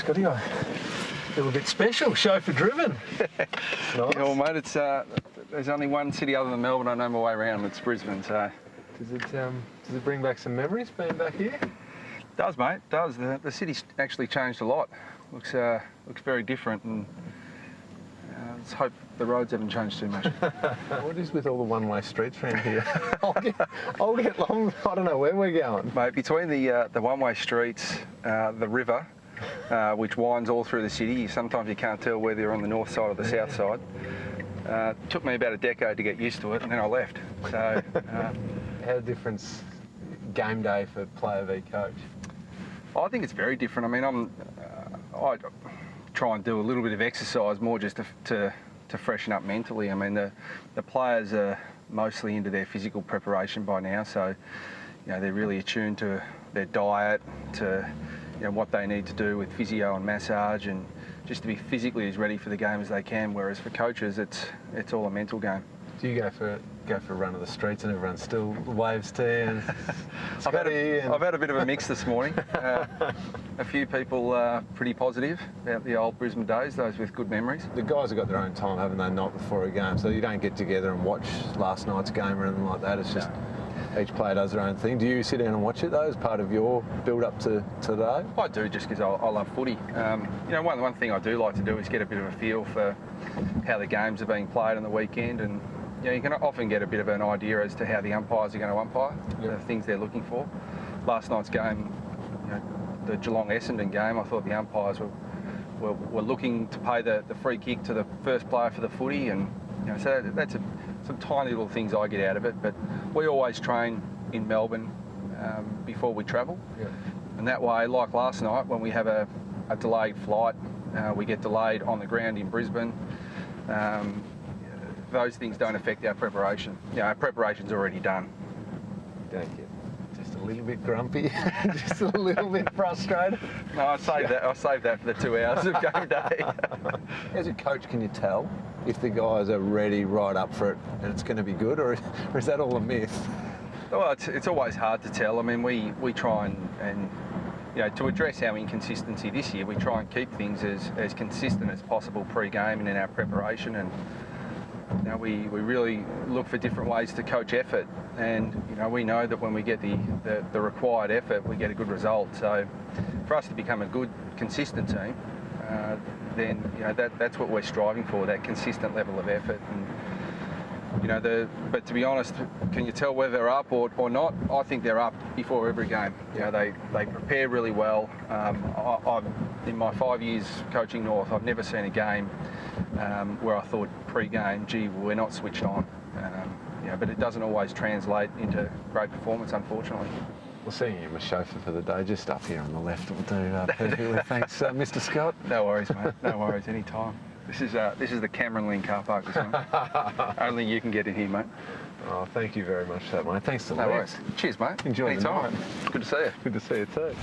Scotty. I feel a bit special, chauffeur driven. Nice. Yeah, well, mate, it's there's only one city other than Melbourne I know my way around. It's Brisbane. So Does it bring back some memories being back here? it does, mate. It does. The city's actually changed a lot. Looks very different, and let's hope the roads haven't changed too much. What is with all the one-way streets around here? I'll get long. I don't know where we're going. Mate, between the one-way streets, the river, which winds all through the city, sometimes you can't tell whether you're on the north side or the south side. Took me about a decade to get used to it, and then I left. So, How different's game day for player v coach? I think it's very different. I mean, I try and do a little bit of exercise more just to freshen up mentally. I mean, the players are mostly into their physical preparation by now, so they're really attuned to their diet, to what they need to do with physio and massage, and just to be physically as ready for the game as they can. Whereas for coaches, it's all a mental game. Do you go for a run of the streets and everyone still waves to you? And I've had a bit of a mix this morning. A few people pretty positive about the old Brisbane days, those with good memories. The guys have got their own time, haven't they, not before a game? So you don't get together and watch last night's game or anything like that. It's just each player does their own thing. Do you sit down and watch it, though, as part of your build-up to today? I do, just because I love footy. One thing I do like to do is get a bit of a feel for how the games are being played on the weekend, and you can often get a bit of an idea as to how the umpires are going to umpire, the things they're looking for. Last night's game, the Geelong-Essendon game, I thought the umpires were looking to pay the free kick to the first player for the footy, and so that's some tiny little things I get out of it. But we always train in Melbourne before we travel, and that way, like last night, when we have a delayed flight, we get delayed on the ground in Brisbane. Those things don't affect our preparation. Our preparation's already done. Don't get just a little bit grumpy, just a little bit frustrated? No, I saved that for the 2 hours of game day. As a coach, can you tell if the guys are ready right up for it and it's going to be good, or is that all a myth? Well, it's always hard to tell. I mean, we try and to address our inconsistency this year, we try and keep things as consistent as possible pre-game and in our preparation, and we really look for different ways to coach effort, and we know that when we get the required effort, we get a good result. So for us to become a good, consistent team, then that's what we're striving for, that consistent level of effort. And but to be honest, can you tell whether they're up or not? I think they're up before every game. They prepare really well. In my 5 years coaching North, I've never seen a game where I thought pre-game, gee, we're not switched on. But it doesn't always translate into great performance, unfortunately. Well, seeing you my chauffeur for the day, just up here on the left will do perfectly. Thanks, Mr. Scott. No worries, mate. No worries, anytime. This is the Ling car park, this one. Only you can get in here, mate. Oh, thank you very much for that, mate. Thanks to No worries. Cheers, mate. Enjoy anytime. the night. Good to see you. Good to see you too.